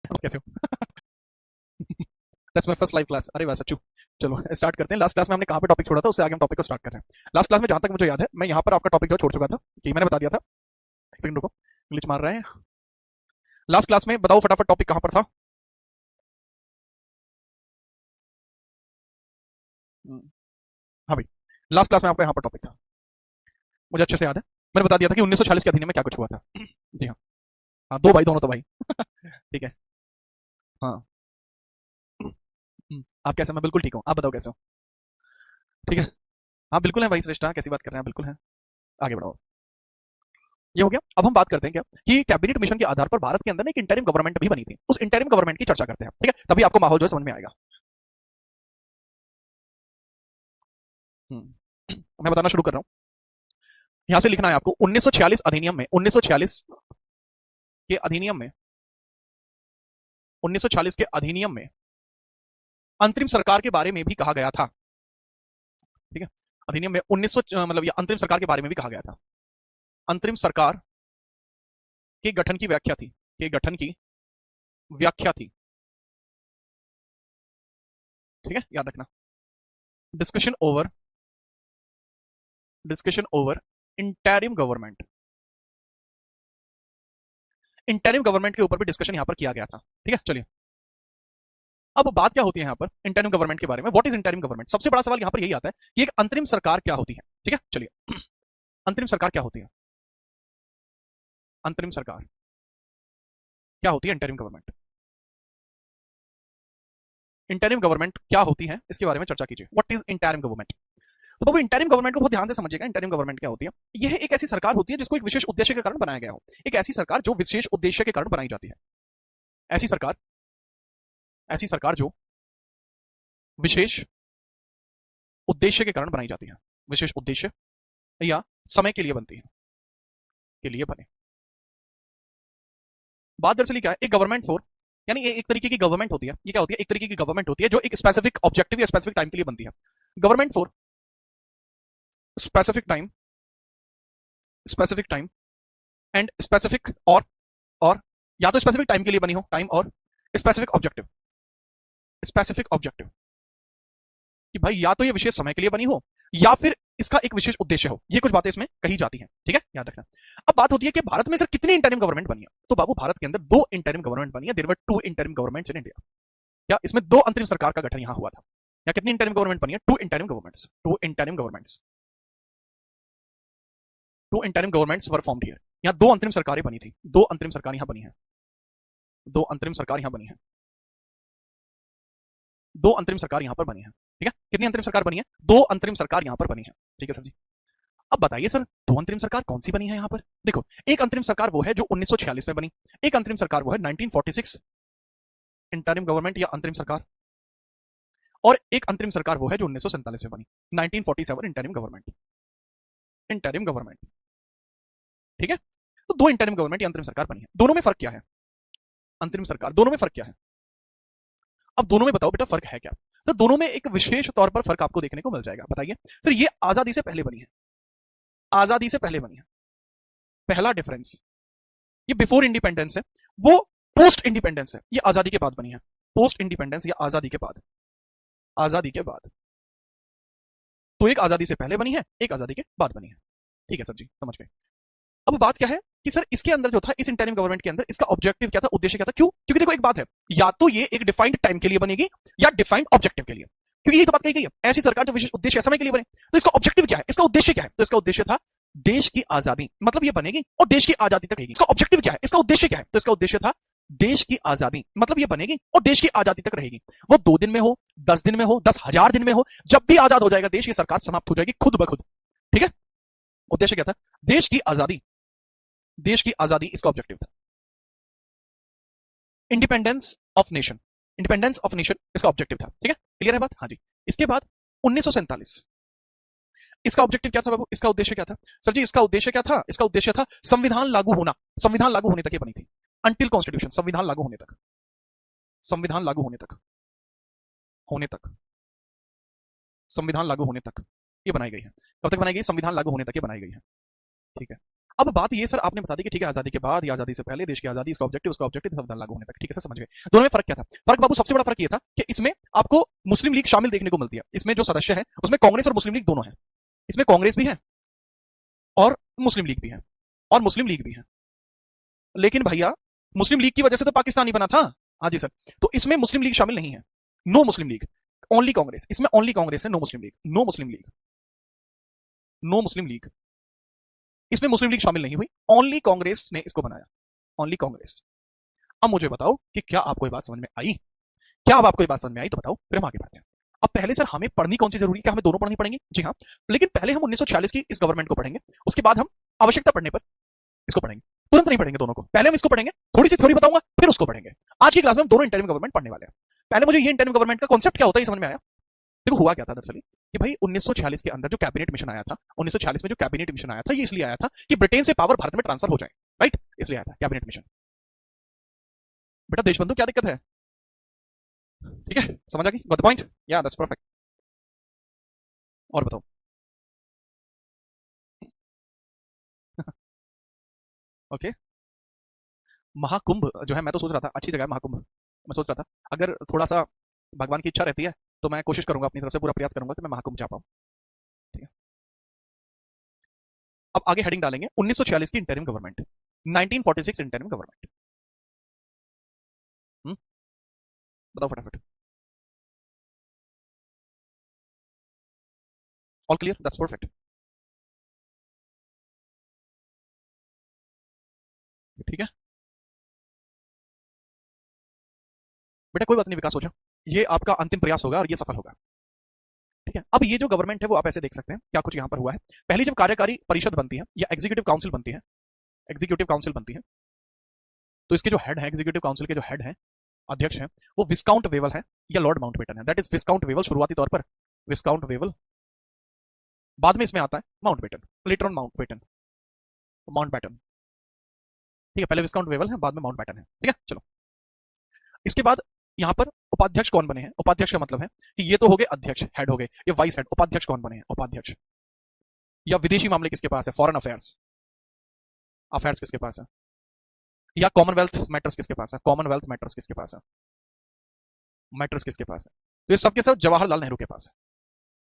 कैसे हो? That's my first live class. अरे वाह सच्चू। चलो स्टार्ट करते हैं। लास्ट क्लास में हमने कहाँ पे टॉपिक छोड़ा था, उससे आगे हम टॉपिक को स्टार्ट कर रहे हैं। लास्ट क्लास में जहां तक मुझे याद है, मैं यहाँ पर आपका टॉपिक जो छोड़ चुका था, कि मैंने बता दिया था। एक सेकंड रुको, ग्लिच मार रहे हैं। लास्ट क्लास में बताओ फटाफट टॉपिक कहाँ पर था। हाँ भाई, लास्ट क्लास में आपका यहाँ पर टॉपिक था, मुझे अच्छे से याद है। मैंने बता दिया था कि 1940 के अधिनियम में क्या कुछ हुआ था। जी हाँ। हाँ, दो भाई दोनों तो भाई। ठीक है। हाँ। आप कैसे? मैं बिल्कुल ठीक हूँ, आप बताओ कैसे हो? ठीक है। हाँ बिल्कुल है भाई श्रेष्ठा, कैसी बात कर रहे हैं? बिल्कुल है। आगे बढ़ाओ। ये हो गया। अब हम बात करते हैं क्या, कि कैबिनेट मिशन के आधार पर भारत के अंदर ना एक इंटरिम गवर्नमेंट भी बनी थी। उस इंटरिम गवर्नमेंट की चर्चा करते हैं, ठीक है? तभी आपको माहौल जो है समझ में आएगा। मैं बताना शुरू कर रहा हूं। यहां से लिखना है आपको 1946 अधिनियम में, 1946 के अधिनियम में, 1940 के अधिनियम में अंतरिम सरकार के बारे में भी कहा गया था। ठीक है। अधिनियम में 1900 मतलब ये अंतरिम सरकार के बारे में भी कहा गया था। अंतरिम सरकार के गठन की व्याख्या थी, के गठन की व्याख्या थी। ठीक है, याद रखना। Discussion over, discussion over interim government, interim government के ऊपर भी डिस्कशन यहां पर किया गया था। ठीक है, चलिए। अब बात क्या होती है यहां पर इंटरिम गवर्नमेंट के बारे में? What is interim government? सबसे बड़ा सवाल यहां पर यही आता है कि एक अंतरिम सरकार क्या होती है। ठीक है, चलिए। अंतरिम सरकार क्या होती है? अंतरिम सरकार क्या होती है? इंटरिम गवर्नमेंट, इंटरिम गवर्नमेंट क्या होती है, इसके बारे में चर्चा कीजिए। What is interim government? तो बाबू इंटरिम गवर्नमेंट को बहुत ध्यान से समझिएगा। इंटरिम गवर्नमेंट क्या होती है? यह एक ऐसी सरकार होती है जिसको एक विशेष उद्देश्य के कारण बनाया गया हो। एक ऐसी सरकार जो विशेष उद्देश्य के कारण बनाई जाती है। ऐसी सरकार, ऐसी सरकार जो विशेष उद्देश्य के कारण बनाई जाती है। विशेष उद्देश्य या समय के लिए बनती है, के लिए बने। बात दरअसल क्या है, एक गवर्नमेंट फॉर, यानी एक तरीके की गवर्नमेंट होती है। ये क्या होती है? एक तरीके की गवर्नमेंट होती है जो एक स्पेसिफिक ऑब्जेक्टिव या स्पेसिफिक टाइम के लिए बनती है। Government for specific time, specific time and specific और या तो स्पेसिफिक टाइम के लिए बनी हो, टाइम और स्पेसिफिक ऑब्जेक्टिव, स्पेसिफिक ऑब्जेक्टिव। कि भाई या तो ये विशेष समय के लिए बनी हो या फिर इसका एक विशेष उद्देश्य हो। ये कुछ बातें इसमें कही जाती हैं। ठीक है, याद रखना। अब बात होती है कि भारत में सर कितनी इंटरिम गवर्नमेंट बनी है? तो बाबू भारत के अंदर दो इंटरिम गवर्नमेंट बनी है। There were two interim governments in India. या इसमें दो अंतरिम सरकार का गठन यहां हुआ था। या कितनी इंटरिम गवर्नमेंट बनी है? Two interim governments, two interim governments, two interim governments were formed here. यहां दो अंतरिम सरकारें बनी थी, दो अंतरिम सरकार यहां बनी है, दो अंतरिम सरकार यहां बनी है, दो अंतरिम सरकार यहां पर बनी है। ठीक है, कितनी अंतरिम सरकार बनी है? दो अंतरिम सरकार यहां पर बनी है। ठीक है सर जी। अब बताइए सर, दो अंतरिम सरकार कौन सी बनी है यहां पर? देखो, एक अंतरिम सरकार वो है जो 1946 में बनी, एक अंतरिम सरकार वो है 1946 इंटरिम गवर्नमेंट या अंतरिम सरकार, और एक अंतरिम सरकार वो है जो 1947 में बनी, 1947 इंटरिम गवर्नमेंट, इंटरिम गवर्नमेंट। ठीक है, तो दो इंटरिम गवर्नमेंट या अंतरिम सरकार बनी है। दोनों में फर्क क्या है? अंतरिम सरकार, दोनों में फर्क क्या है? अब दोनों में बताओ बेटा फर्क है क्या? सर दोनों में एक विशेष तौर पर फर्क आपको देखने को मिल जाएगा। बताइए सर, ये आजादी से पहले बनी है, आजादी से पहले बनी है। पहला डिफरेंस, ये बिफोर इंडिपेंडेंस है, वो पोस्ट इंडिपेंडेंस है, ये आजादी के बाद बनी है। पोस्ट इंडिपेंडेंस या आजादी के बाद, आजादी के बाद। तो एक आजादी से पहले बनी है, एक आजादी के बाद बनी है। ठीक है सर जी, समझ गए। अब बात क्या है कि सर इसके अंदर जो था, इस इंटरिम गवर्नमेंट के अंदर इसका ऑब्जेक्टिव क्या था, उद्देश्य क्या था? क्यों? क्योंकि देखो एक बात है, या तो ये एक डिफाइंड टाइम के लिए बनेगी या डिफाइंड ऑब्जेक्टिव के लिए। क्योंकि यही तो बात कही गई है, ऐसी सरकार जो विशेष उद्देश्य समय के लिए बने। तो इसका ऑब्जेक्टिव क्या है, इसका उद्देश्य क्या है? तो इसका उद्देश्य था देश की आजादी, मतलब ये बनेगी और देश की आजादी तक रहेगी। इसका ऑब्जेक्टिव क्या है, इसका उद्देश्य क्या है? तो इसका उद्देश्य था देश की आजादी, मतलब ये बनेगी और देश की आजादी तक रहेगी। वो 2 दिन में हो, 10 दिन में हो, 10,000 दिन में हो, जब भी आजाद हो जाएगा देश, ये सरकार समाप्त हो जाएगी खुद ब खुद। ठीक है, उद्देश्य क्या था? देश की आजादी, देश की आजादी इसका ऑब्जेक्टिव था। Independence of nation, independence of nation इसका ऑब्जेक्टिव था। ठीक है, क्लियर है बात? हाँ जी। इसके बाद 1947, इसका ऑब्जेक्टिव क्या था बाबू, इसका उद्देश्य क्या था? सर जी इसका उद्देश्य क्या था? इसका उद्देश्य था संविधान लागू होना। संविधान लागू होने तक ये बनी थी, अंटिल कॉन्स्टिट्यूशन, संविधान लागू होने तक, संविधान लागू होने तक, होने तक, संविधान लागू होने तक ये बनाई गई है। कब तक बनाई गई? संविधान लागू होने तक ये बनाई गई है। ठीक है। अब बात ये सर आपने बता दी कि ठीक है आजादी के बाद या आजादी से पहले देश की आजादी, इसका ऑब्जेक्टिव उसका ऑब्जेक्टिव संविधान लागू होने तक, ठीक है सर समझ गए। दोनों में फर्क क्या था? फर्क बाबू सबसे बड़ा फर्क ये था कि इसमें आपको मुस्लिम लीग शामिल देखने को मिलती है। इसमें जो सदस्य है उसमें कांग्रेस और मुस्लिम लीग दोनों है। इसमें कांग्रेस भी है और मुस्लिम लीग भी है, और मुस्लिम लीग भी है। लेकिन भैया मुस्लिम लीग की वजह से तो पाकिस्तान ही बना था। हाँ जी सर, तो इसमें मुस्लिम लीग शामिल नहीं है। नो मुस्लिम लीग, ओनली कांग्रेस। इसमें ओनली कांग्रेस है, नो मुस्लिम लीग, नो मुस्लिम लीग, नो मुस्लिम लीग। इसमें मुस्लिम लीग शामिल नहीं हुई, ओनली कांग्रेस ने इसको बनाया, ओनली कांग्रेस। अब मुझे बताओ कि क्या आपको ये बात समझ में आई? क्या अब आपको ये बात समझ में आई तो बताओ, फिर हम आगे बढ़ते हैं। अब पहले सर हमें पढ़नी कौन सी जरूरी है? क्या हमें दोनों पढ़नी पड़ेंगी? जी हाँ, लेकिन पहले हम 1946 की इस गवर्नमेंट को पढ़ेंगे, उसके बाद हम आवश्यकता पड़ने पर इसको पढ़ेंगे। तुरंत नहीं पढ़ेंगे दोनों को, पहले हम इसको पढ़ेंगे, थोड़ी सी थ्योरी बताऊंगा, फिर उसको पढ़ेंगे। आज की क्लास में हम दोनों इंटरिम गवर्नमेंट पढ़ने वाले हैं। पहले मुझे ये इंटरिम गवर्नमेंट का कॉन्सेप्ट क्या होता है ये समझ में आया। देखो हुआ क्या था दरअसल कि भाई 1946 के अंदर जो कैबिनेट मिशन आया था, 1946 में जो कैबिनेट मिशन आया था, ये इसलिए आया था कि ब्रिटेन से पावर भारत में ट्रांसफर हो जाए, राइट? इसलिए आया था कैबिनेट मिशन। बेटा देशबंधु क्या दिक्कत है? ठीक है, समझ आ गई? Got the point? या दैट्स परफेक्ट। और बताओ। ओके, महाकुंभ जो है, मैं तो सोच रहा था अच्छी जगह है महाकुंभ। मैं सोच रहा था अगर थोड़ा सा भगवान की इच्छा रहती है तो मैं कोशिश करूंगा, अपनी तरफ से पूरा प्रयास करूंगा कि मैं महाकुंभ जा पाऊं। ठीक है, अब आगे हेडिंग डालेंगे 1946 की इंटरिम गवर्नमेंट, 1946 इंटरिम गवर्नमेंट। बताओ फटाफट। All clear? That's perfect. ठीक है बेटा, कोई बात नहीं विकास हो जाओ, ये आपका अंतिम प्रयास होगा और ये सफल होगा। ठीक है, अब ये जो गवर्नमेंट है वो आप ऐसे देख सकते हैं क्या कुछ यहां पर हुआ है। पहली जब कार्यकारी परिषद बनती है या एग्जीक्यूटिव काउंसिल बनती है, एग्जीक्यूटिव काउंसिल बनती है, तो इसके जो हेड है, एग्जीक्यूटिव काउंसिल के जो हेड है, अध्यक्ष है, वो विस्काउंट वेवल है या लॉर्ड माउंटबेटन है। दैट इज विस्काउंट वेवल शुरुआती तौर पर, विस्काउंट वेवल। बाद में इसमें आता है Mountbatten, later on Mountbatten, Mountbatten. ठीक है, पहले विस्काउंट वेवल है, बाद में माउंटबेटन है। ठीक है चलो, इसके बाद यहां पर उपाध्यक्ष कौन बने हैं? उपाध्यक्ष का मतलब है कि ये तो हो गए अध्यक्ष, हेड हो गए, ये वाइस हेड। उपाध्यक्ष कौन बने हैं? उपाध्यक्ष। या विदेशी मामले किसके पास है? फॉरेन अफेयर्स, अफेयर्स किसके पास है? या कॉमनवेल्थ मैटर्स किसके पास है? कॉमनवेल्थ मैटर्स किसके पास है? मैटर्स किसके पास है? तो ये सबके सब जवाहरलाल नेहरू के पास है।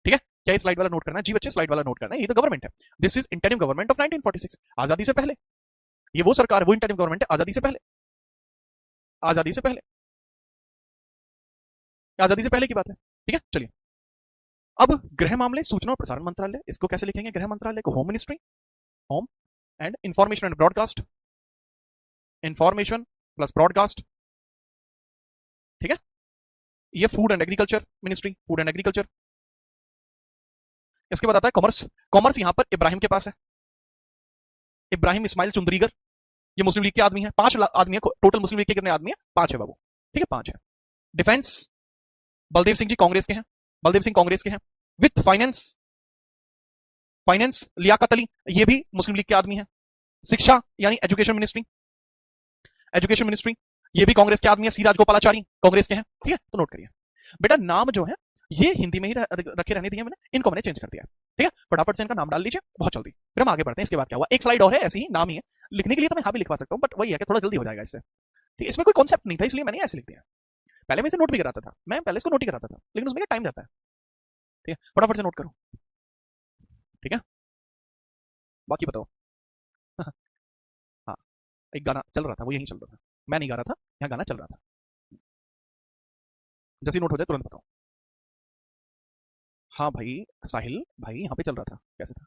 ठीक है, क्या ये स्लाइड वाला नोट करना है? जी बच्चे स्लाइड वाला नोट करना है, ये तो गवर्नमेंट है। This is interim government of 1946, आजादी से पहले। ये वो सरकार, वो इंटरिम गवर्नमेंट है आजादी से पहले, आजादी से पहले, आजादी से पहले की बात है। ठीक है चलिए, अब गृह मामले, सूचना और प्रसारण मंत्रालय, इसको कैसे लिखेंगे? गृह मंत्रालय को home ministry, home and information and broadcast, information plus broadcast. ठीक है, ये food and agriculture ministry, food and agriculture. इसके बाद आता है कॉमर्स, कॉमर्स यहां पर इब्राहिम के पास है, इब्राहिम इस्माइल चुंदरीगर, ये मुस्लिम लीग के आदमी है। 5 आदमी है टोटल, मुस्लिम लीग के कितने आदमी है? 5 है बाबू। ठीक है 5 है। डिफेंस, बलदेव सिंह जी कांग्रेस के हैं, बलदेव सिंह कांग्रेस के हैं। With finance, finance Liaquat Ali, ये भी मुस्लिम लीग के आदमी है। शिक्षा यानी एजुकेशन मिनिस्ट्री, एजुकेशन मिनिस्ट्री, ये भी कांग्रेस के आदमी है। सी राजगोपालाचारी कांग्रेस के हैं। ठीक है, तो नोट करिए बेटा, नाम जो है ये हिंदी में ही रखे रहने दिए मैंने, इनको मैंने चेंज कर दिया। ठीक है, फटाफट से इनका नाम डाल लीजिए बहुत जल्दी, फिर हम आगे बढ़ते हैं। इसके बाद क्या हुआ? एक स्लाइड और है ऐसी ही, नाम ही है, लिखने के लिए तो मैं यहाँ भी लिखवा सकता हूँ, बट वही है कि थोड़ा जल्दी हो जाएगा इससे। ठीक है, इसमें कोई कॉन्सेप्ट नहीं था इसलिए मैंने ऐसे लिख दिया। पहले मैं इसे नोट भी कराता था, मैं पहले इसको नोट ही कराता था, लेकिन उसमें टाइम जाता है। ठीक है, फटाफट से नोट करो। ठीक है, बाकी बताओ। हाँ, एक गाना चल रहा था, वो यहीं चल रहा था, मैं नहीं गा रहा था, यहाँ गाना चल रहा था। जैसे नोट हो जाए तुरंत बताओ। हाँ भाई, साहिल भाई यहाँ पे चल रहा था, कैसे था?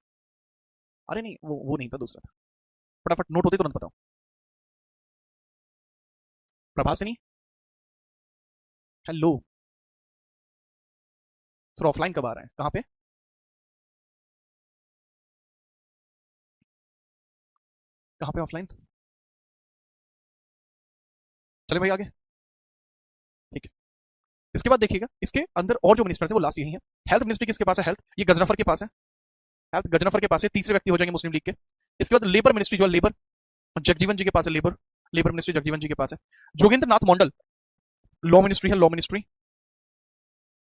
अरे नहीं, वो नहीं था, दूसरा था। फटाफट नोट होते तुरंत बताओ। प्रभासिनी, हेलो सर, ऑफलाइन कब आ रहा है? कहाँ पे? कहाँ पे ऑफलाइन? चले भाई आगे। ठीक है, इसके बाद देखिएगा इसके अंदर और जो मिनिस्टर है वो लास्ट यही है। हेल्थ मिनिस्ट्री किसके पास है? हेल्थ, ये गजनफर के पास है। हेल्थ गजनफर के पास है, तीसरे व्यक्ति हो जाएंगे मुस्लिम लीग के। इसके बाद लेबर मिनिस्ट्री जो है, लेबर जगजीवन जी के पास है। लेबर, लेबर मिनिस्ट्री जगजीवन जी के पास है। जोगिंद्र नाथ मंडल, लॉ मिनिस्ट्री है, लॉ मिनिस्ट्री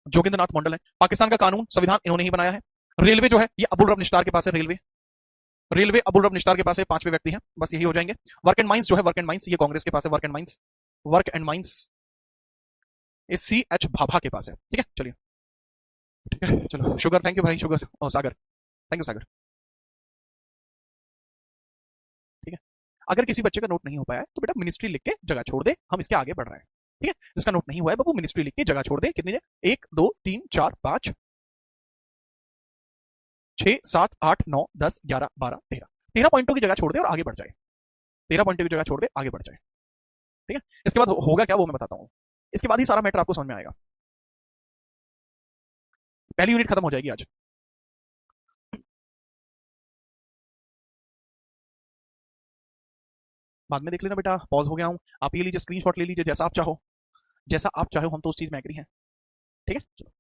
जोगिंद्र नाथ मंडल है। पाकिस्तान का कानून संविधान इन्होंने ही बनाया है। रेलवे जो है ये अबुल रब निश्तार के पास है, रेलवे। रेलवे अबुल रब निस्तार के पास है, 5वें व्यक्ति हैं, बस यही हो जाएंगे। वर्क एंड माइंस जो है, वर्क एंड माइंस ये कांग्रेस के पास है, work and mines, work and mines ये CH भाभा के पास है। ठीक है, चलिए, ठीक है, चलो शुगर, थैंक यू भाई, शुगर और सागर, थैंक यू सागर। ठीक है, अगर किसी बच्चे का नोट नहीं हो पाया है तो बेटा मिनिस्ट्री लिख के जगह छोड़ दे, हम इसके आगे बढ़ रहे हैं। ठीक है, जिसका नोट नहीं हुआ है बाबू मिनिस्ट्री लिख के जगह छोड़ दे। कितनी जगह? 1 2 3 4 5 6 7 8 9 10 11 12 13 13 पॉइंटों की जगह छोड़ दे और आगे बढ़ जाए। 13 पॉइंटों की जगह छोड़ दे, आगे बढ़ जाए। ठीक है, इसके बाद होगा क्या वो मैं बताता हूँ। इसके बाद ही सारा मैटर आपको समझ में आएगा। पहली यूनिट खत्म हो जाएगी आज। बाद में देख लेना बेटा, पॉज हो गया हूँ, आप ये लीजिए स्क्रीनशॉट ले लीजिए, जैसा आप चाहो, जैसा आप चाहो, हम तो उस चीज में एग्री हैं। ठीक है, चलो।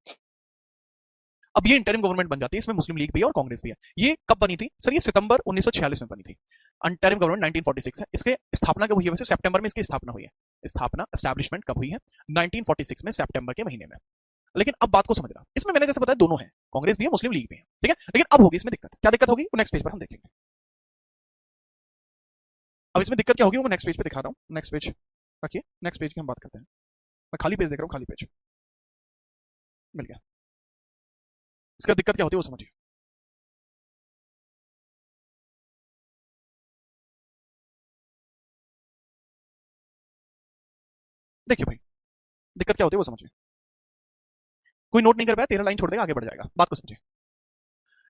अब ये इंटरिम गवर्नमेंट बन जाती है, इसमें मुस्लिम लीग भी है और कांग्रेस भी है। ये कब बनी थी सर? ये सितंबर 1946 में बनी थी। इंटरिम गवर्नमेंट 1946 है। इसके स्थापना कब हुई है? वैसे सितंबर में इसकी स्थापना हुई है। स्थापना, एस्टैब्लिशमेंट कब हुई है? 1946 में सितंबर के महीने में। लेकिन अब बात को समझना, इसमें मैंने जैसे बताया दोनों है, कांग्रेस भी है, मुस्लिम लीग भी है। ठीक है, लेकिन अब होगी इसमें दिक्कत। क्या दिक्कत होगी वो नेक्स्ट पेज पर हम देखेंगे। अब इसमें दिक्कत क्या होगी वो मैं नेक्स्ट पेज पे दिखा रहा हूँ। नेक्स्ट पेज रखिए, नेक्स्ट पेज की हम बात करते हैं। मैं खाली पेज देख रहा हूँ, खाली पेज मिल गया। इसका दिक्कत क्या होती है वो समझिए। देखिए भाई, दिक्कत क्या होती है वो समझिए। कोई नोट नहीं कर पाया, 13 लाइन छोड़ देगा, आगे बढ़ जाएगा, बात को समझिए।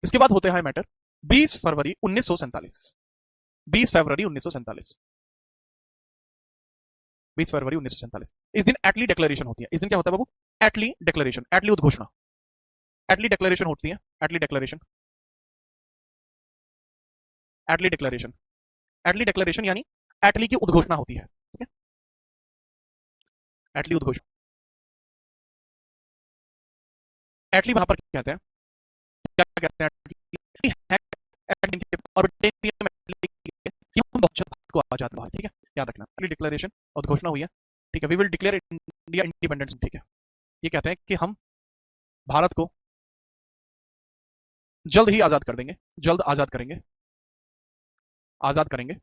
इसके बाद होते हैं मैटर 20 फरवरी 1947। 20 फरवरी 1947, 20 फरवरी 1947 इस दिन एटली डिक्लेरेशन होती है। इस दिन क्या होता है बाबू? एटली डिक्लेरेशन, एटली उद्घोषणा, एटली डिक्लेरेशन होती है। एटली डिक्लेरेशन, एटली डिक्लेरेशन, एटली डिक्लेरेशन यानी एटली की उद्घोषणा होती है। ठीक है, एटली उद्घोषणा, एटली वहां पर कहते हैं, क्या कहते हैं एटली है, और हम बहुत भारत को आजाद हुआ। ठीक है, याद रखना, एटली डिक्लेरेशन उद्घोषणा हुई है। ठीक है, we will declare India independence. ठीक है, ये कहते हैं कि हम भारत को जल्द ही आजाद कर देंगे, जल्द आजाद करेंगे, आजाद करेंगे,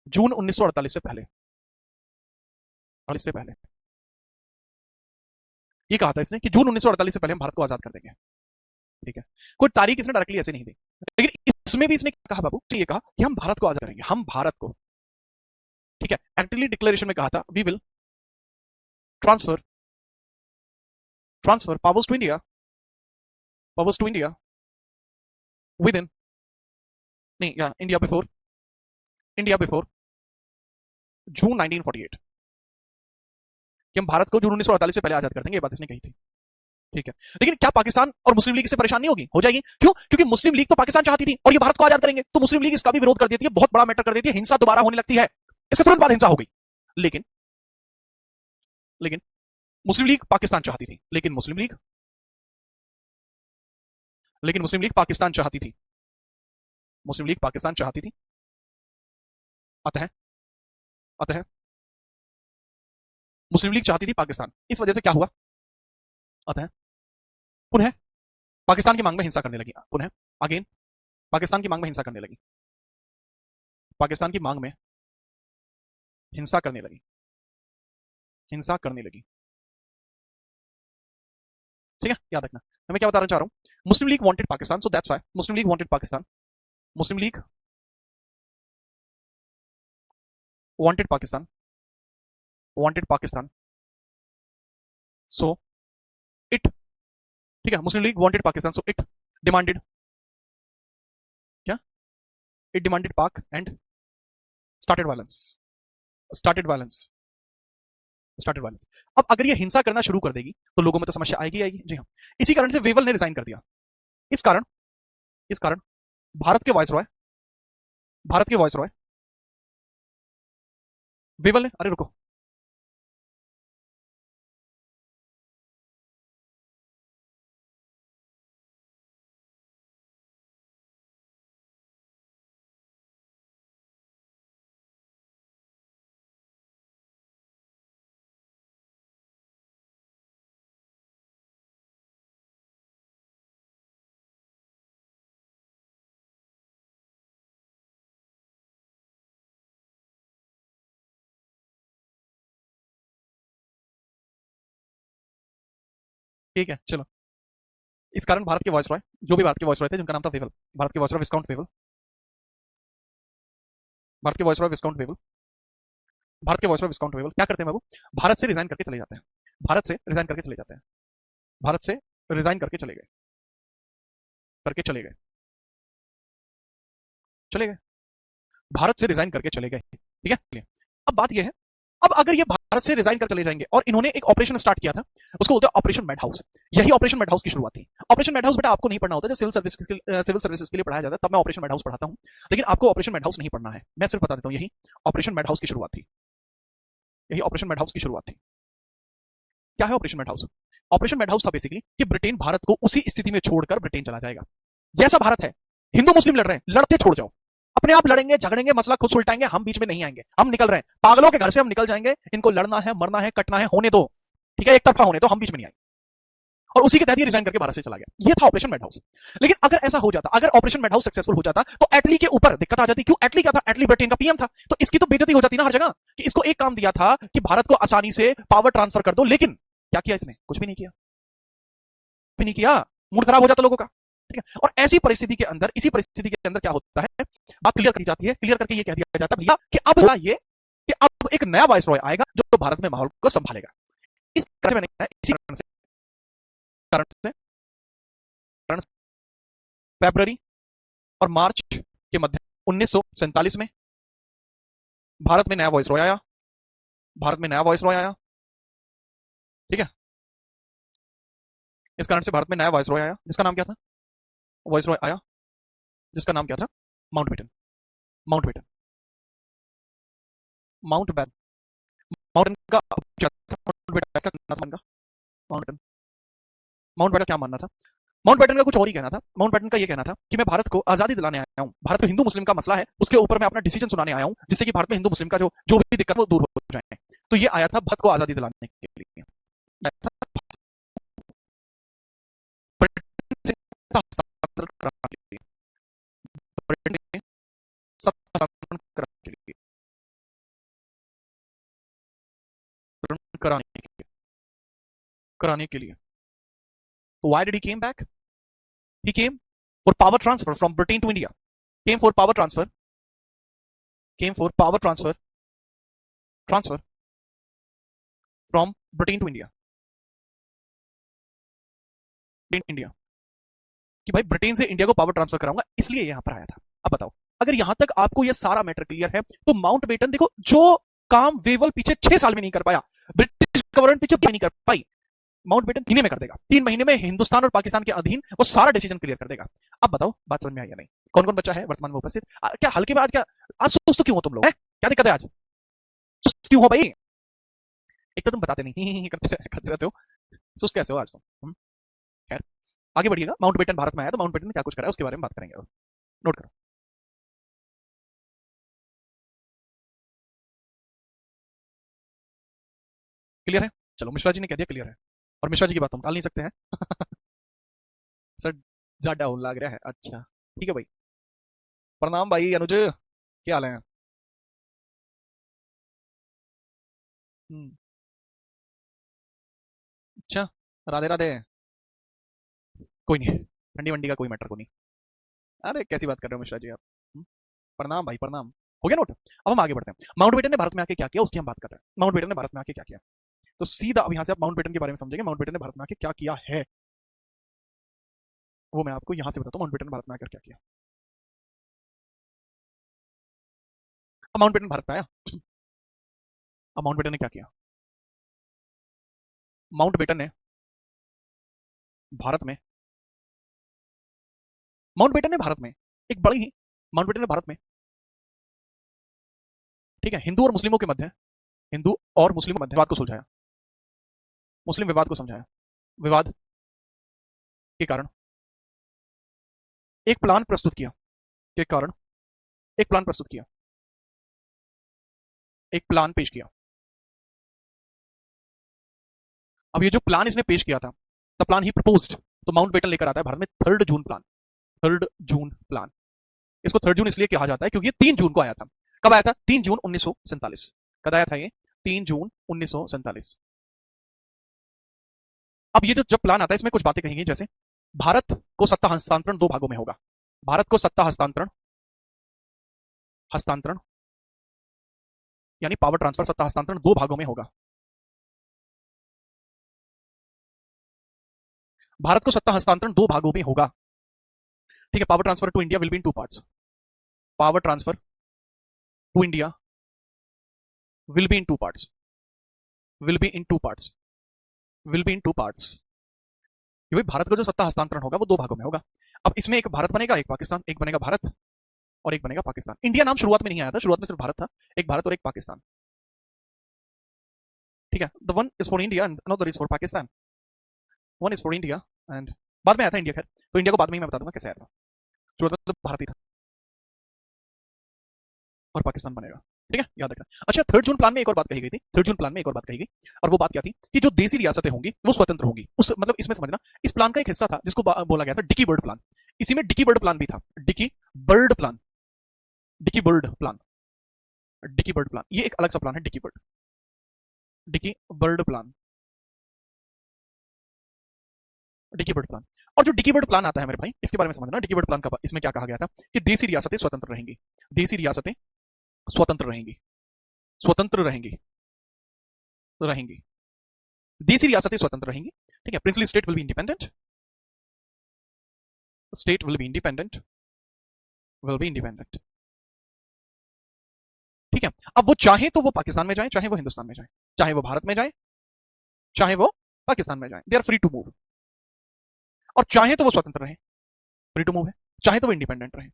जून 1948 से पहले, और इससे पहले ये कहा था इसने कि जून 1948 से पहले हम भारत को आजाद कर देंगे। ठीक है, कोई तारीख इसने डायरेक्टली ऐसे नहीं दी, लेकिन इसमें भी इसने कहा बाबू, ये कहा कि हम भारत को आजाद करेंगे, हम भारत को। ठीक है, एक्चुअली डिक्लेरेशन में कहा था we will transfer, transfer powers to India, powers to India within, नहीं या India before, India before June 1948, कि हम भारत को जून 1948 से पहले आजाद कर देंगे, ये बात इसने कही थी। ठीक है, लेकिन क्या पाकिस्तान और मुस्लिम लीग से परेशान नहीं होगी? हो जाएगी। क्यों? क्योंकि मुस्लिम लीग तो पाकिस्तान चाहती थी और ये भारत को आजाद करेंगे, तो मुस्लिम लीग इसका भी विरोध कर देती है, बहुत बड़ा मैटर कर देती है, हिंसा दोबारा होने लगती है। इसके तुरंत बाद हिंसा हो गई। लेकिन लेकिन मुस्लिम लीग पाकिस्तान चाहती थी, लेकिन मुस्लिम लीग पाकिस्तान चाहती थी, मुस्लिम लीग पाकिस्तान चाहती थी। अतः अतः मुस्लिम लीग चाहती थी पाकिस्तान, इस वजह से क्या हुआ? अतः पुनः पाकिस्तान की मांग में हिंसा करने लगी, पुनः अगेन पाकिस्तान की मांग में हिंसा करने लगी, पाकिस्तान की मांग में हिंसा करने लगी, हिंसा करने लगी। ठीक है, याद रखना मैं क्या बताना चाह रहा हूं। Muslim League wanted Pakistan, so that's why Muslim League wanted Pakistan, Muslim League wanted Pakistan, wanted Pakistan, so it, ठीक है, Muslim League wanted Pakistan, so it demanded, क्या? It demanded Pak and started violence, started violence, started violence. अब अगर ये हिंसा करना शुरू कर देगी तो लोगों में तो समस्या आएगी, आएगी। जी हाँ, इसी कारण से वेवल ने रिजाइन कर दिया। इस कारण, इस कारण भारत के वॉइस रॉय, भारत के वॉइस रॉय वेवल ने, अरे रुको, ठीक है, चलो। इस कारण भारत के वॉइसरॉय, जो भी भारत के वॉइसरॉय थे, जिनका नाम था फेवल, भारत के वॉइसरॉय विस्काउंट फेवल, भारत के वॉइसरॉय विस्काउंट फेवल, भारत के वॉइसरॉय विस्काउंट फेवल क्या करते हैं बाबू? भारत से रिजाइन करके चले जाते हैं, भारत से रिजाइन करके चले जाते हैं, भारत से रिजाइन करके चले गए, करके चले गए, चले गए, भारत से रिजाइन करके चले गए, ठीक है। अब बात यह है, अब अगर ये भारत से रिजाइन कर चले जाएंगे और इन्होंने एक ऑपरेशन स्टार्ट किया था, उसको बोलते हैं ऑपरेशन मैड हाउस। यही ऑपरेशन मैड हाउस की शुरुआत थी। ऑपरेशन मैड हाउस बेटा आपको नहीं पढ़ना होता, जब सिविल सर्विसेज के लिए पढ़ाया जाता है तब मैं ऑपरेशन मैड हाउस पढ़ाता हूं, लेकिन आपको ऑपरेशन मैड हाउस नहीं पढ़ना है, मैं सिर्फ बता देता हूं, यही ऑपरेशन मैड हाउस की शुरुआत थी, यही ऑपरेशन मैड हाउस की शुरुआत थी। क्या है operation mad house? Operation mad house था बेसिकली कि ब्रिटेन भारत को उसी स्थिति में छोड़कर ब्रिटेन चला जाएगा जैसा भारत है। हिंदू मुस्लिम लड़ रहे हैं, लड़ते छोड़ जाओ, अपने आप लड़ेंगे झगड़ेंगे, मसला खुद सुलटाएंगे, हम बीच में नहीं आएंगे, हम निकल रहे हैं, पागलों के घर से हम निकल जाएंगे, इनको लड़ना है, मरना है, कटना है, होने दो, ठीक है, एक तरफा होने दो, हम बीच में नहीं आएंगे। और उसी के तहत ये रिजाइन करके भारत से चला गया। ये था ऑपरेशन मैड हाउस। लेकिन अगर ऐसा हो जाता, अगर ऑपरेशन मैड हाउस सक्सेसफुल हो जाता, तो एटली के ऊपर दिक्कत आ जाती। क्यों? एटली क्या था? एटली ब्रिटेन का पीएम था, तो इसकी तो बेइज्जती हो जाती ना हर जगह कि इसको एक काम दिया था कि भारत को आसानी से पावर ट्रांसफर कर दो, लेकिन क्या किया इसने? कुछ भी नहीं किया, भी नहीं किया, मूड खराब हो जाता लोगों का, ठीक है। और ऐसी परिस्थिति के अंदर, इसी परिस्थिति के अंदर क्या होता है, बात क्लियर करी जाती है, क्लियर करके ये कह दिया जाता है भैया कि अब ये कि अब एक नया वायसरॉय आएगा जो भारत में माहौल को संभालेगा। इस कारण मैंने कहा, इसी कारण से फरवरी और मार्च के मध्य 1947 में भारत में नया वॉइसरॉय आया, भारत में नया वॉइसरॉय आया, ठीक है। इस कारण से भारत में नया वॉइसरॉय आया, जिसका नाम क्या था? वॉइसरॉय आया जिसका नाम क्या था? माउंटबेटन, माउंटबेटन, माउंटबेटन, माउंटबेटन का क्या था? माउंटबेटन का माउंटबेटन, माउंटबेटन क्या मानना था? माउंटबेटन का कुछ और ही कहना था। माउंटबेटन का ये कहना था कि मैं भारत को आजादी दिलाने आया हूं, भारत को हिंदू मुस्लिम का मसला है उसके ऊपर मैं अपना डिसीजन सुनाने आया हूं, जिससे कि भारत में हिंदू मुस्लिम का जो जो भी दिक्कत वो दूर हो जाए। तो ये आया था भारत को आजादी दिलाने के लिए, कराने के लिए। तो why did he came back? He came for power transfer from Britain to India. Came for power transfer. Came for power transfer. Transfer from Britain to India. India कि भाई ब्रिटेन से इंडिया को पावर ट्रांसफर कराऊंगा, इसलिए यहां पर आया था। अब बताओ, अगर यहां तक आपको यह सारा मैटर क्लियर है, तो माउंटबेटन देखो, जो काम वेवल पीछे 6 साल में नहीं कर पाया, ब्रिटिश गवर्नमेंट पीछे नहीं कर पाई, माउंटबेटन महीने में कर देगा। 3 महीने में हिंदुस्तान और पाकिस्तान के अधीन वो सारा डिसीजन क्लियर कर देगा। अब बताओ बात समझ में आई या नहीं? कौन कौन बच्चा है वर्तमान में उपस्थित? क्या हल्के में आज, क्या आज सुस्त क्यों हो तुम लोग? क्या दिक्कत है आज? सुस्त क्यों हो भाई? एक तो तुम बताते नहीं करते रहते हो, सुस्त कैसे हो आज तुम? खैर आगे बढ़िएगा। माउंटबेटन भारत में आया, तो माउंटबेटन ने क्या कुछ करा उसके बारे में बात करेंगे, नोट करो। क्लियर है? चलो, मिश्रा जी ने कह दिया क्लियर है, और मिश्रा जी की बात हम टाल नहीं सकते हैं। सर ज्यादा डाउन लग रहा है, अच्छा ठीक है भाई। प्रणाम भाई अनुज, क्या हाल है? अच्छा, राधे राधे। कोई नहीं, ठंडी वंडी का कोई मैटर को नहीं। अरे कैसी बात कर रहे हो मिश्रा जी आप? प्रणाम भाई प्रणाम। हो गया नोट? अब हम आगे बढ़ते हैं। माउंटबेटन ने भारत में आके क्या किया उसकी हम बात कर रहे हैं। माउंटबेटन ने भारत में आके क्या किया, तो सीधा अब यहां से आप माउंटबेटन के बारे में समझेंगे। माउंटबेटन ने भारत में आके क्या किया है वो मैं आपको यहां से बताता हूँ। माउंटबेटन ने भारत में आकर क्या किया। अब माउंटबेटन भारत में आया, अब माउंटबेटन ने क्या किया? माउंटबेटन ने भारत में, माउंटबेटन ने भारत में एक बड़ी ही, माउंटबेटन ने भारत में, ठीक है, हिंदू और मुस्लिमों के मध्य, हिंदू और मुस्लिमों के मध्य विवाद को सुलझाया, मुस्लिम विवाद को समझाया। विवाद के कारण एक प्लान प्रस्तुत किया, के कारण एक प्लान प्रस्तुत किया, एक प्लान पेश किया। अब ये जो प्लान इसने पेश किया था, द प्लान ही प्रपोज्ड, तो माउंटबेटन लेकर आता है भारत में 3 जून प्लान, 3 जून प्लान। इसको 3 जून इसलिए कहा जाता है क्योंकि ये 3 जून को आया था। कब आया था? 3 जून 1947। कब आया था ये? 3 जून 1947। अब ये जो प्लान आता है इसमें कुछ बातें कही गई, जैसे भारत को सत्ता हस्तांतरण दो भागों में होगा। भारत को सत्ता हस्तांतरण हस्तांतरण यानी पावर ट्रांसफर, सत्ता हस्तांतरण दो भागों में होगा। भारत को सत्ता हस्तांतरण दो भागों में होगा, ठीक है। Power transfer to India will be in two parts. Power transfer to India will be in two parts, will be in two parts, will be in two parts. क्योंकि भारत का जो सत्ता हस्तांतरण होगा वो दो भागों में होगा। अब इसमें एक भारत बनेगा, एक पाकिस्तान, एक बनेगा भारत और एक बनेगा पाकिस्तान। इंडिया नाम शुरुआत में नहीं आया था, शुरुआत में सिर्फ भारत था, एक भारत और एक पाकिस्तान, ठीक है। The one is for India and another is for Pakistan. One is for India and बाद में आया था इंडिया, खैर तो इंडिया को बाद में ही मैं बता दूंगा कैसे आया था। शुरुआत में तो भारत ही था और पाकिस्तान बनेगा, ठीक है, याद रखना। अच्छा, 3 जून प्लान में एक और बात कही गई थी, 3 जून प्लान में एक और बात कही गई, और वो बात क्या थी कि जो देसी रियासतें होंगी वो स्वतंत्र होंगी। उस मतलब इसमें समझना, इस प्लान का एक हिस्सा था जिसको बोला गया था डिकी बर्ड प्लान। इसी में डिकी बर्ड प्लान भी था, Dickie Bird plan, Dickie Bird plan, Dickie Bird plan, ये एक अलग सा प्लान है, Dickie Bird, Dickie Bird plan, Dickie Bird plan. और जो डिकी बर्ड प्लान आता है मेरे भाई, इसके बारे में समझना, डिकी बर्ड प्लान का इसमें क्या कहा गया था कि देसी रियासतें स्वतंत्र रहेंगी, देसी रियासतें स्वतंत्र रहेंगी, स्वतंत्र रहेंगी, रहेंगी, देसी रियासतें स्वतंत्र रहेंगी, ठीक है। Princely state will be independent, state will be independent, will be independent, ठीक है। अब वो चाहे तो वो पाकिस्तान में जाए, चाहे वो हिंदुस्तान में जाए, चाहे वो भारत में जाए, चाहे वो पाकिस्तान में जाए, they are free to move. और चाहे तो वो स्वतंत्र रहे, फ्री टू मूव है, चाहे तो वो इंडिपेंडेंट रहे।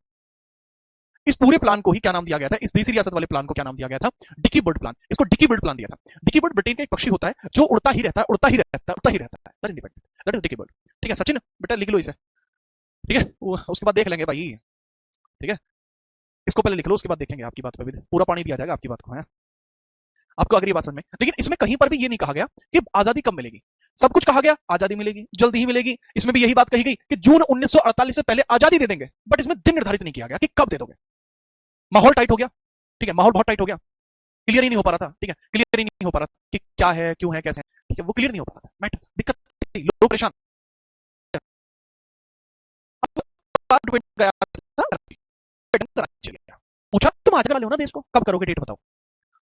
इस पूरे प्लान को ही क्या नाम दिया गया था, इस देसी रियासत वाले प्लान को क्या नाम दिया गया था, डिकी बर्ड प्लान। इसको डिकी बर्ड प्लान दिया था। डिकी बर्ड ब्रिटेन का एक पक्षी होता है जो उड़ता ही रहता है, उड़ता ही रहता है, उड़ता ही रहता है, that is independent, that is Dickie Bird, ठीक है। सचिन बेटा लिख लो इसे, ठीक है, उसके बाद देख लेंगे भाई, ठीक है। इसको पहले लिख लो, उसके बाद देखेंगे, आपकी बात पर भी पूरा पानी दिया जाएगा आपकी बात को, है आपको अगर ये बात समझ में। लेकिन इसमें कहीं पर भी ये नहीं कहा गया कि आजादी कब मिलेगी। सब कुछ कहा गया आजादी मिलेगी, जल्दी ही मिलेगी। इसमें भी यही बात कही गई कि जून 1948 से पहले आजादी दे देंगे, बट इसमें दिन निर्धारित नहीं किया गया कि कब दे दोगे। माहौल टाइट हो गया, ठीक है, माहौल बहुत टाइट हो गया, क्लियर ही नहीं हो पा रहा था, ठीक है, क्लियर ही नहीं हो पा रहा था कि क्या है, क्यों है, कैसे है, ठीक है, वो क्लियर नहीं हो पा रहा था, मैटर दिक्कत थी, लोग परेशान। पूछा तुम आजकल वाले हो ना देश को, कब करोगे, डेट बताओ।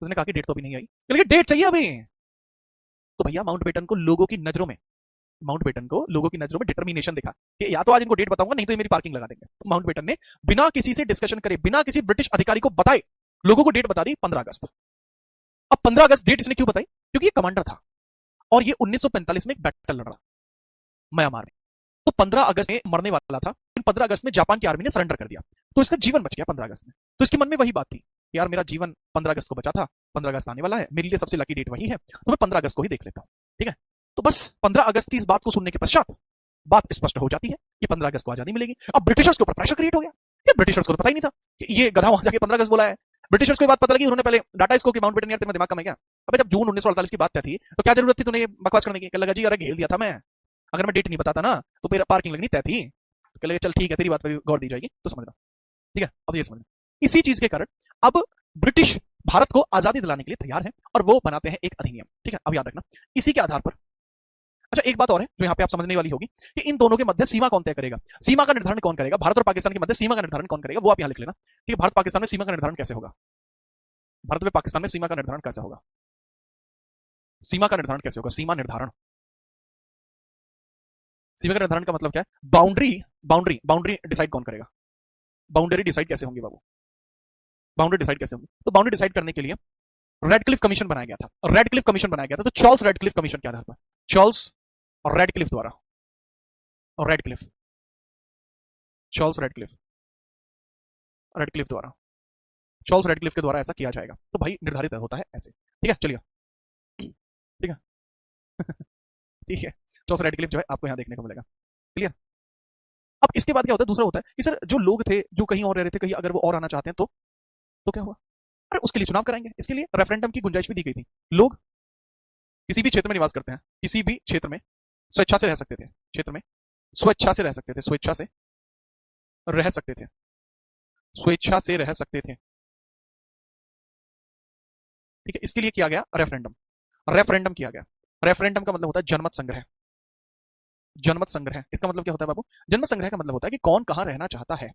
उसने कहा कि डेट तो अभी नहीं आई, लेकिन डेट चाहिए अभी। तो भैया माउंटबेटन को लोगों की नजरों में, माउंटबेटन को लोगों की नजरों में डिटर्मिनेशन दिखा कि या तो आज इनको डेट बताऊंगा, नहीं तो ये मेरी पार्किंग लगा देंगे। तो माउंटबेटन ने बिना किसी से डिस्कशन करे, बिना किसी ब्रिटिश अधिकारी को बताए, लोगों को डेट बता दी 15 अगस्त। अब 15 अगस्त डेट इसने क्यों बताई, क्योंकि ये कमांडर था और ये 1945 में एक बैटल लड़ रहा म्यांमार में। तो 15 अगस्त में मरने वाला था, 15 अगस्त में जापान की आर्मी ने सरेंडर कर दिया, तो इसका जीवन बच गया 15 अगस्त में। तो इसके मन में वही बात थी, यार मेरा जीवन 15 अगस्त को बचा था, 15 अगस्त आने वाला है, मेरे लिए सबसे लकी डेट वही है, तो मैं 15 अगस्त को ही देख लेता हूं, ठीक है। तो बस 15 अगस्त की इस बात को सुनने के पश्चात बात स्पष्ट हो जाती है कि 15 अगस्त को आजादी मिलेगी। अब ब्रिटिशर्स के ऊपर प्रेशर क्रिएट हो गया, ये ब्रिटिशर्स को पता ही नहीं था कि ये गधा वहां जाके 15 अगस्त बोला है। ब्रिटिशर्स को बात पता लगी, उन्होंने पहले डाटा इसको कि माउंटबेटन यार तेरा दिमाग कम है क्या, अबे जब जून 1948 की बात थी तो क्या जरूरत थी तूने बकवास करने की। लगा जी अरे घेर दिया था मैं, अगर मैं डेट नहीं बताता ना तो फिर पार्किंग लगनी तय थी। तो लगे चल ठीक है, तेरी बात पर गौर दी जाएगी, तो समझना, ठीक है। अब ये समझना, इसी चीज के कारण अब ब्रिटिश भारत को आजादी दिलाने के लिए तैयार है और वो बनाते हैं एक अधिनियम, ठीक है। अब याद रखना, इसी के आधार पर, अच्छा एक बात और है जो यहाँ पे आप समझने वाली होगी कि इन दोनों के मध्य सीमा कौन तय करेगा, सीमा का निर्धारण कौन करेगा, भारत और पाकिस्तान के मध्य सीमा का निर्धारण कौन करेगा, वो आप यहाँ लिख लेना, ठीक है। भारत पाकिस्तान में सीमा का निर्धारण कैसे होगा, भारत में पाकिस्तान में सीमा का निर्धारण कैसे होगा, सीमा का निर्धारण कैसे होगा, सीमा निर्धारण, सीमा का निर्धारण का मतलब क्या है, बाउंड्री, बाउंड्री बाउंड्री डिसाइड कौन करेगा, बाउंड्री डिसाइड कैसे होंगी बाबू, बाउंड्री डिसाइड कैसे होंगी। तो बाउंड्री डिसाइड करने के लिए रेडक्लिफ कमीशन बनाया गया था, रेडक्लिफ कमीशन बनाया गया था। तो चार्ल्स रेडक्लिफ कमीशन के आधार पर, चार्ल्स रेडक्लिफ द्वारा, रेडक्लिफ, चार्ल्स रेडक्लिफ, रेडक्लिफ द्वारा, चार्ल्स रेडक्लिफ के द्वारा ऐसा किया जाएगा। तो भाई निर्धारित होता है ऐसे, ठीक है, चलिए, ठीक है ठीक है, चार्ल्स रेडक्लिफ जो है आपको यहाँ देखने को मिलेगा, क्लियर। अब इसके बाद क्या होता है, दूसरा होता है कि सर जो लोग थे जो कहीं और रह रहे थे, कहीं अगर वो और आना चाहते हैं तो क्या हुआ, अरे उसके लिए चुनाव कराएंगे, इसके लिए रेफरेंडम की गुंजाइश भी दी गई थी। लोग किसी भी क्षेत्र में निवास करते हैं, किसी भी क्षेत्र में स्वेच्छा से रह सकते थे, क्षेत्र में स्वेच्छा से रह सकते थे, स्वेच्छा से रह सकते थे, स्वेच्छा से रह सकते थे, ठीक है। इसके लिए किया गया रेफरेंडम, रेफरेंडम किया गया। रेफरेंडम का मतलब होता है जनमत संग्रह, जनमत संग्रह, इसका मतलब क्या होता है बाबू? जनमत संग्रह का मतलब होता है कि कौन कहां रहना चाहता है।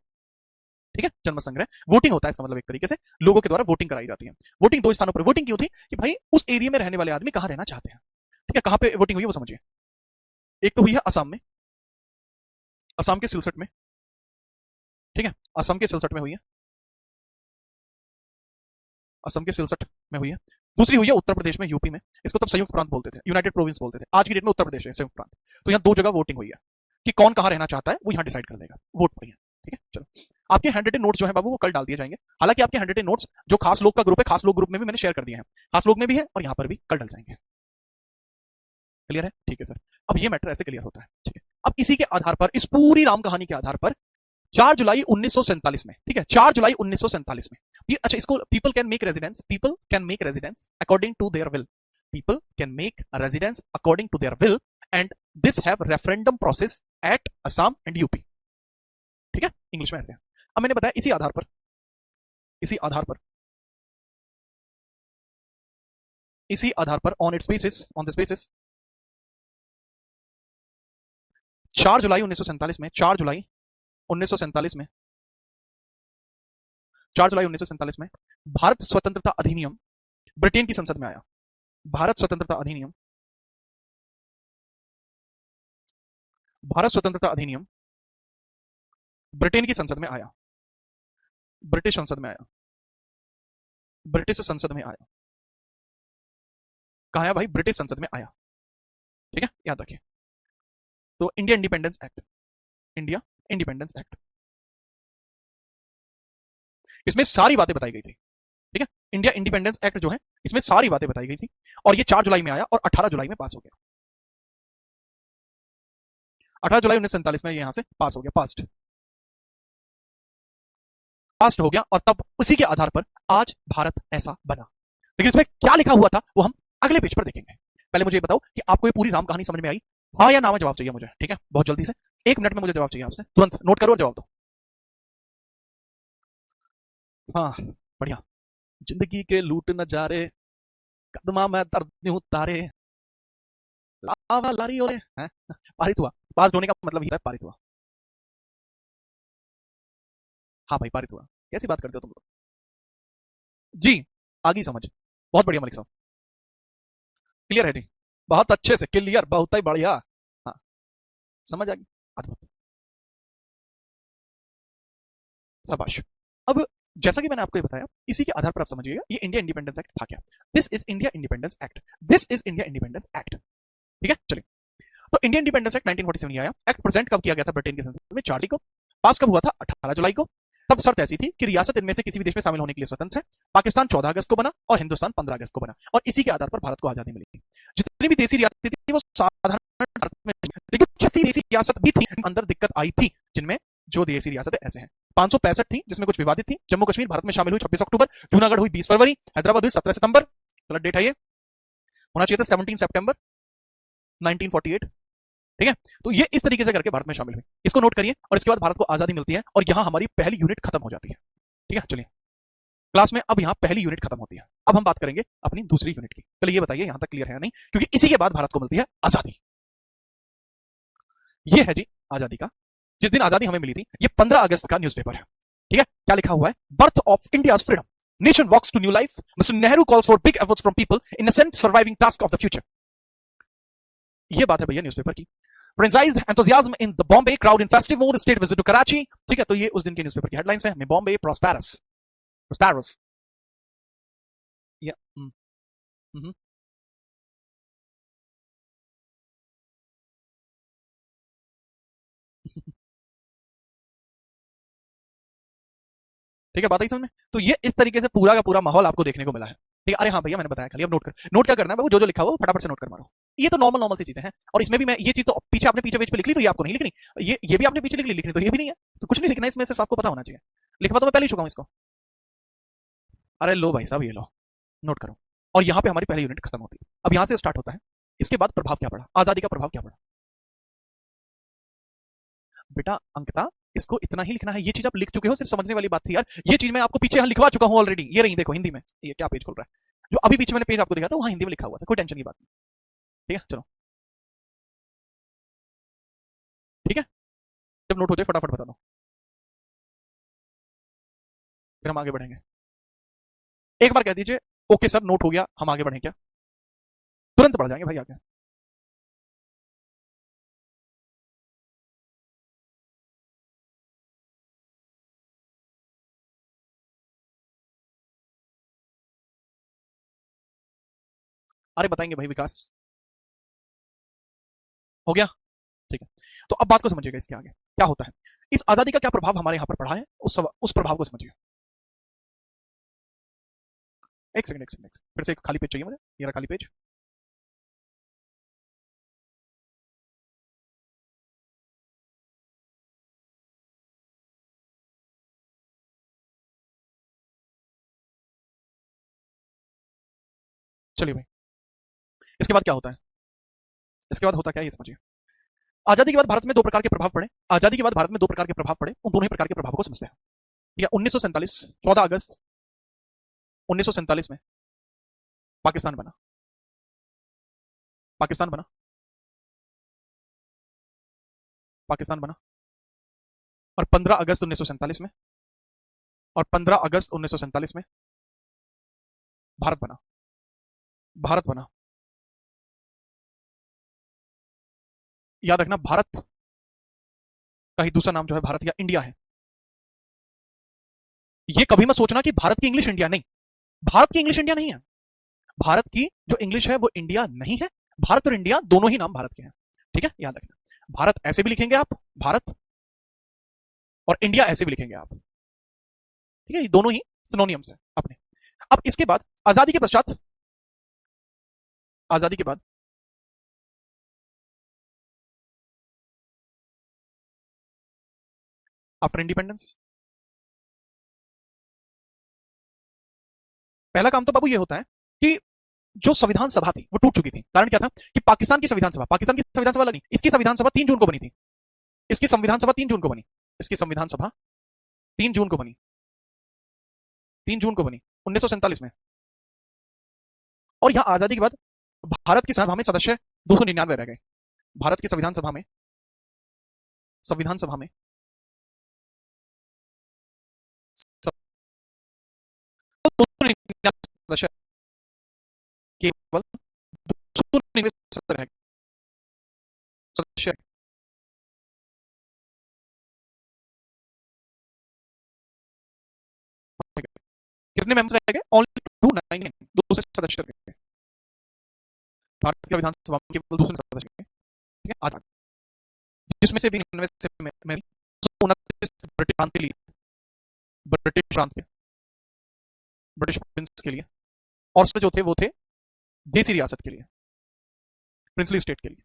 ठीक है, जनमत संग्रह वोटिंग होता है, इसका मतलब एक तरीके से लोगों के द्वारा वोटिंग कराई जाती है। वोटिंग दो स्थानों पर वोटिंग क्यों थी कि भाई उस एरिया में रहने वाले आदमी कहां रहना चाहते हैं। ठीक है, कहां पे वोटिंग हुई है वो समझिए। एक तो हुई है असम में, असम के सिलसट में। ठीक है, असम के सिलसट में हुई है, असम के सिलसट में हुई है। दूसरी हुई है उत्तर प्रदेश में, यूपी में। इसको तब संयुक्त प्रांत बोलते थे, यूनाइटेड प्रोविंस बोलते थे। आज की डेट में उत्तर प्रदेश है संयुक्त प्रांत। तो यहाँ दो जगह वोटिंग हुई है कि कौन कहां रहना चाहता है, वो यहाँ डिसाइड कर देगा वोट पर। ठीक है, चलो आपके हैंड नोट्स जो है बाबू वो कल डाल दिए जाएंगे। हालांकि आपके हैंड नोट्स जो खास लोग का ग्रुप है, खास लोग ग्रुप में भी मैंने शेयर कर दिए हैं, खास लोग में भी है और यहाँ पर भी कल डल जाएंगे। क्लियर है? ठीक है सर। अब ये मैटर ऐसे क्लियर होता है। ठीक है, अब इसी के आधार पर, इस पूरी राम कहानी के आधार पर 4 जुलाई 1947 में, ठीक है 4 जुलाई 1947 में ये, अच्छा इसको, people can make residence, people can make residence according to their will, people can make residence according to their will and this have referendum process at Assam and UP. ठीक है, इंग्लिश में ऐसे है। अब मैंने बताया इसी आधार पर, इसी आधार पर, इसी आधार पर on it's basis, on this basis 4 जुलाई 1947 में, 4 जुलाई 1947 में, 4 जुलाई 1947 में भारत स्वतंत्रता अधिनियम ब्रिटेन की संसद में आया। भारत स्वतंत्रता अधिनियम, भारत स्वतंत्रता अधिनियम ब्रिटेन की संसद में आया, ब्रिटिश संसद में आया, ब्रिटिश संसद में आया। कहा आया भाई? ब्रिटिश संसद में आया। ठीक है, याद रखिए। तो India independence act, India independence act, इसमें सारी बातें बताई गई थी। ठीक है, इंडिया इंडिपेंडेंस एक्ट जो है इसमें सारी बातें बताई गई थी और ये 4 जुलाई में आया और 18 जुलाई में पास हो गया। 18 जुलाई 1947 में यहां से पास हो गया, पास्ट पास्ट हो गया। और तब उसी के आधार पर आज भारत ऐसा बना। लेकिन इसमें क्या लिखा हुआ था वो हम अगले पेज पर देखेंगे। पहले मुझे बताओ कि आपको ये पूरी राम कहानी समझ में आई? हाँ या ना में जवाब चाहिए मुझे। ठीक है, बहुत जल्दी से, 1 मिनट में मुझे जवाब चाहिए आपसे, तुरंत नोट करो और जवाब दो। हाँ, बढ़िया। जिंदगी के लूट नजारे, कदमा में दर्द यूं तारे, लावा लारी ओरे हैं। पारित हुआ। पास होने का मतलब ही है पारित हुआ। हाँ भाई, पारित हुआ। कैसी बात करते हो तुम लोग? जी, आगे समझ। बहुत बढ़िया मलिक साहब, क्लियर है जी, बहुत अच्छे से क्लियर, बहुत ही बढ़िया। हाँ, समझ आ गई, अद्भुत, शाबाश। अब जैसा कि मैंने आपको ये बताया, इसी के आधार पर आप समझिएगा ये इंडिया इंडिपेंडेंस एक्ट था क्या। This is India independence act, this is India independence act. ठीक है, चलिए। तो इंडियन इंडिपेंडेंस एक्ट 1947 में आया। एक्ट प्रेजेंट कब किया गया था ब्रिटेन की संसद में? 4 जुलाई को। पास कब हुआ था? 18 जुलाई को। तब शर्त ऐसी थी कि रियासत इनमें से किसी भी देश में शामिल होने के लिए स्वतंत्र है। पाकिस्तान 14 अगस्त को बना और हिंदुस्तान 15 अगस्त को बना, और इसी के आधार पर भारत को आजादी मिली। जितनी भी देसी रियासतें थी वो साधारण भारत में, लेकिन कुछ ऐसी देसी रियासत भी थी अंदर दिक्कत आई थी, जिनमें जो देसी रियासतें ऐसे हैं 565 थी जिसमें कुछ विवादित थी। जम्मू कश्मीर भारत में शामिल हुई 26 अक्टूबर, जूनागढ़ हुई 20 फरवरी, हैदराबाद हुई 17 सितंबर, गलत डेट है ये, होना चाहिए था 17 सितंबर 1948। ठीक है, तो ये इस तरीके से करके भारत में शामिल हुई। इसको नोट करिए और इसके बाद भारत को आजादी मिलती है और यहां हमारी पहली यूनिट खत्म हो जाती है। ठीक है, चलिए क्लास में अब यहां पहली यूनिट खत्म होती है। अब हम बात करेंगे अपनी दूसरी यूनिट की। चलिए ये बताइए यहां तक क्लियर है या नहीं, क्योंकि इसी के बाद भारत को मिलती है आजादी। ये है जी आजादी का, जिस दिन आजादी हमें मिली थी, ये 15 अगस्त का न्यूज़पेपर है। ठीक है, क्या लिखा हुआ है? Birth of India's freedom, nation walks to new life, mister Nehru calls for big efforts from people in ascent surviving task of the future. ये बात है भैया न्यूज़पेपर की। Pronounced enthusiasm in the Bombay crowd in festive mood, state visit to Karachi। ठीक है, तो ये उस दिन के न्यूज़पेपर की हेडलाइंस है। बॉम्बे प्रॉस्पेरस, प्रॉस्पेरस, या ठीक है, बात आई समझ में? तो ये इस तरीके से पूरा का पूरा माहौल आपको देखने को मिला है। ठीक है, अरे हाँ भैया मैंने बताया, खाली अब नोट कर, नोट क्या करना है बाबू, जो जो लिखा हुआ फटाफट से नोट कर मारो। ये तो नॉर्मल नॉर्मल सी चीजें हैं, और इसमें भी मैं ये चीज तो पीछे आपने पीछे पेज पे लिख ली, तो ये आपको नहीं लिखनी। ये भी आपने पीछे लिख ली, लिखनी तो ये भी नहीं है। तो कुछ नहीं लिखना है इसमें, सिर्फ आपको पता होना चाहिए। लिखवा तो मैं पहले ही चुका हूं इसको। अरे लो भाई साहब, ये लो, नोट करो। और यहाँ पे हमारी पहली यूनिट खत्म होती है। अब यहाँ से स्टार्ट होता है। इसके बाद प्रभाव क्या पड़ा, आजादी का प्रभाव क्या पड़ा? बेटा अंकिता, इसको इतना ही लिखना है। ये चीज आप लिख चुके हो, सिर्फ समझने वाली बात थी यार। ये चीज मैं आपको पीछे यहाँ लिखवा चुका हूँ ऑलरेडी। ये रही देखो हिंदी में, ये क्या पेज खोल रहा है, जो अभी पीछे मैंने पेज आपको दिखा था वहां हिंदी में लिखा हुआ था। कोई टेंशन की बात नहीं। ठीक है, चलो। जब नोट हो जाए फटाफट बता दो, फिर हम आगे बढ़ेंगे। एक बार कह दीजिए ओके सर नोट हो गया, हम आगे बढ़ें क्या? तुरंत बढ़ जाएंगे भाई आगे। अरे बताएंगे भाई विकास। हो गया? ठीक है। तो अब बात को समझिएगा, इसके आगे क्या होता है, इस आजादी का क्या प्रभाव हमारे यहां पर पड़ा है, उस प्रभाव को समझिए। एक सेकंड एक सेकंड एक सेकंड, फिर से एक खाली पेज चाहिए मुझे, ये रहा खाली पेज। चलिए भाई, इसके बाद क्या होता है, इसके बाद होता क्या है ये समझिए। आजादी के बाद भारत में दो प्रकार के प्रभाव पड़े, आजादी के बाद भारत में दो प्रकार के प्रभाव पड़े, उन दोनों ही प्रकार के प्रभावों को समझते हैं। ठीक है, 1947 14 अगस्त 1947 में पाकिस्तान बना, पाकिस्तान बना, पाकिस्तान बना। और 15 अगस्त 1947 में, और 15 अगस्त 1947 में भारत बना, भारत बना। याद रखना भारत का ही दूसरा नाम जो है भारत या इंडिया है। ये कभी मत सोचना कि भारत की इंग्लिश इंडिया, नहीं, भारत की इंग्लिश इंडिया नहीं है। भारत की जो इंग्लिश है वो इंडिया नहीं है, भारत और इंडिया दोनों ही नाम भारत के हैं। ठीक है, याद रखना। भारत ऐसे भी लिखेंगे आप, भारत, और इंडिया ऐसे भी लिखेंगे आप। ठीक है, ये दोनों ही सिनोनियम्स हैं अपने। अब इसके बाद आजादी के पश्चात, आजादी के बाद आफ्टर इंडिपेंडेंस, पहला काम तो बाबू ये होता है कि जो संविधान सभा थी वो टूट चुकी थी। कारण क्या था कि पाकिस्तान की संविधान सभा, पाकिस्तान की संविधान सभा लगी, इसकी संविधान सभा 3 जून को बनी थी, इसकी संविधान सभा 3 जून को बनी, इसकी संविधान सभा 3 जून को बनी, 3 जून को बनी 1947 में। और यहां आजादी के बाद भारत की सभा में सदस्य 299 रह गए। भारत की संविधान सभा में, संविधान सभा में 299 सदस्य, केवल 299 सदस्य रह गए, सदस्य। कितने मेंबर्स रह गए? ओनली 299, 200 सदस्य रह गए भारत की विधानसभा में, केवल 200 सदस्य रह गए। ठीक है, आज जिसमें से भी 99 से में 29 ब्रिटिश प्रांत के लिए, ब्रिटिश प्रांत के, ब्रिटिश प्रिंस के लिए, और जो थे वो थे देसी रियासत के लिए, प्रिंसली स्टेट के लिए,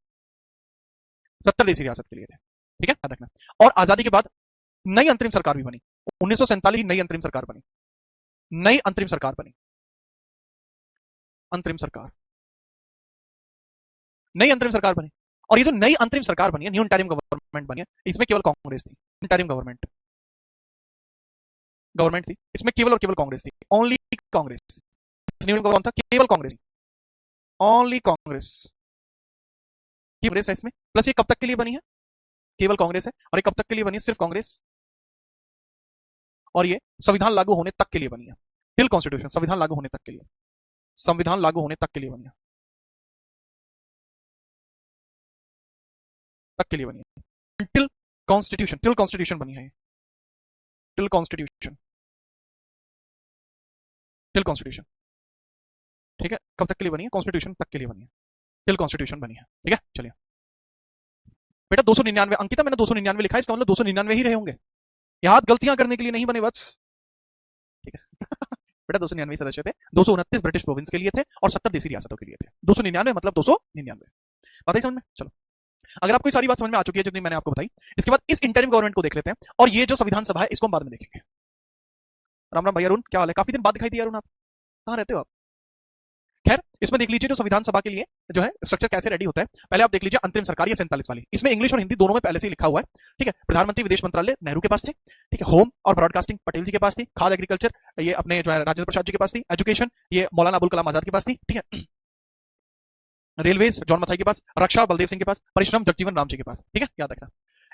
70 देसी रियासत के लिए थे। ठीक है, याद रखना। और आजादी के बाद नई अंतरिम सरकार भी बनी, 1947 नई अंतरिम सरकार बनी, नई अंतरिम सरकार बनी, अंतरिम सरकार, नई अंतरिम सरकार बनी। और ये जो नई अंतरिम सरकार बनी है, न्यू इंटरिम गवर्नमेंट बनी है, इसमें केवल कांग्रेस थी, इंटरिम गवर्नमेंट, गवर्नमेंट थी, इसमें केवल और केवल कांग्रेस थी, ओनली कांग्रेस। न्यू कौन था? केवल कांग्रेस, ओनली कांग्रेस, कांग्रेस है इसमें। प्लस ये कब तक के लिए बनी है? केवल कांग्रेस है। और ये कब तक के लिए बनी है? सिर्फ कांग्रेस। और ये संविधान लागू होने तक के लिए बनी है, टिल कॉन्स्टिट्यूशन, संविधान लागू होने तक के लिए, संविधान लागू होने तक के लिए बनी है, तक के लिए बनी है, टिल कॉन्स्टिट्यूशन, टिल कॉन्स्टिट्यूशन बनी है, टिल कॉन्स्टिट्यूशन, टिल कॉन्स्टिट्यूशन। ठीक है, कब तक के लिए बनी है? कॉन्स्टिट्यूशन तक के लिए बनी है, टिल कॉन्स्टिट्यूशन बनी है। ठीक है, चलिए बेटा 299, अंकिता मैंने 299 लिखा है, इसका मतलब 299 ही रहे होंगे, याद गलतियां करने के लिए नहीं बने बस। ठीक है बेटा 299 सदस्य थे, 229 ब्रिटिश प्रोविंस के लिए थे और 70 देसी रियासतों के लिए थे। 299 मतलब 299, बात ही समझ में? चलो, अगर आपको ये सारी बात समझ में आ चुकी है जितनी मैंने आपको बताई, इसके बाद इस इंटरिम गवर्नमेंट को देख लेते हैं, और ये जो संविधान सभा है इसको हम बाद में देखेंगे। राम राम भाई अरुण, क्या हाल है? काफी दिन बाद दिखाई दिया अरुण, आप कहाँ रहते हो आप? खैर, इसमें देख लीजिए जो संविधान सभा के लिए जो है स्ट्रक्चर कैसे रेडी होता है। पहले आप देख लीजिए अंतरिम सरकार, ये 47 वाली, इसमें इंग्लिश और हिंदी दोनों में पहले से ही लिखा हुआ है। ठीक है, प्रधानमंत्री विदेश मंत्रालय नेहरू के पास थे, ठीक है, होम और ब्रॉडकास्टिंग पटेल जी के पास थी, खाद एग्रीकल्चर ये अपने जो है राजेंद्र प्रसाद जी के पास थी, एजुकेशन ये मौलाना अबुल कलाम आजाद के पास थी, ठीक है, रेलवेज जॉन मथाई के पास, रक्षा बलदेव सिंह के पास, परिश्रम जगजीवन राम जी के पास। ठीक है, याद रखना।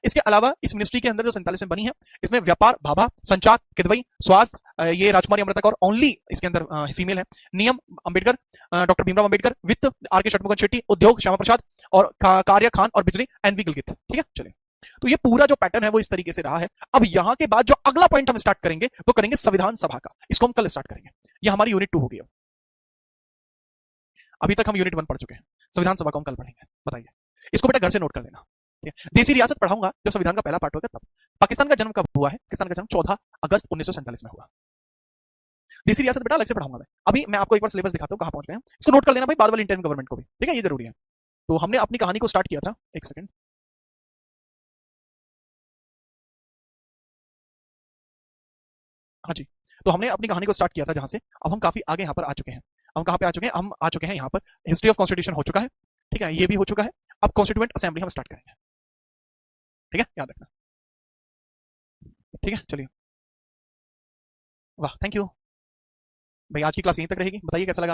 इसके अलावा इस मिनिस्ट्री के अंदर जो 47 में बनी है, इसमें व्यापार, भाभा, संचार, किदवई, स्वास्थ्य, ये राजकुमारी अमृता कौर ओनली इसके अंदर फीमेल है, नियम अंबेडकर, डॉक्टर भीमराव अंबेडकर, वित्त आर के शटमुखन शेट्टी, उद्योग श्यामा प्रसाद, और कार्य खान और बिजली एनवी गिलगित। ठीक है, चलिए। तो ये पूरा जो पैटर्न है वो इस तरीके से रहा है। अब यहां के बाद जो अगला पॉइंट हम स्टार्ट करेंगे वो करेंगे संविधान सभा का। इसको हम कल स्टार्ट करेंगे। ये हमारी यूनिट 2 होगी। अभी तक हम यूनिट 1 पढ़ चुके हैं, संविधान सभा को हम कल पढ़ेंगे। बताइए, इसको बेटा घर से नोट कर लेना। देसी रियासत पढ़ाऊंगा जब संविधान का पहला पार्ट होगा तब। पाकिस्तान का जन्म कब हुआ है? पाकिस्तान का जन्म 14 अगस्त 1947 में हुआ। देसी रियासत बेटा अलग से पढ़ाऊंगा मैं। अभी मैं आपको एक बार सिलेबस दिखाता हूं कहां पहुंच गए हैं। इसको नोट कर लेना भाई, बाद वाली इंटरन गवर्नमेंट को भी। ठीक है, ये जरूरी है। तो हमने अपनी कहानी को स्टार्ट किया था, एक सेकंड। हाँ जी, तो हमने अपनी कहानी को स्टार्ट किया था जहां से, अब हम काफी आगे यहाँ पर आ चुके हैं। हम कहां पे आ चुके हैं? हम आ चुके हैं यहाँ पर, हिस्ट्री ऑफ कॉन्स्टिट्यूशन हो चुका है। ठीक है, ये भी हो चुका है। अब कॉन्स्टिट्यूएंट असेंबली हम स्टार्ट करेंगे। ठीक है, याद रखना। ठीक है, चलिए। वाह, थैंक यू भाई। आज की क्लास यहीं तक रहेगी। बताइए कैसा लगा आपको?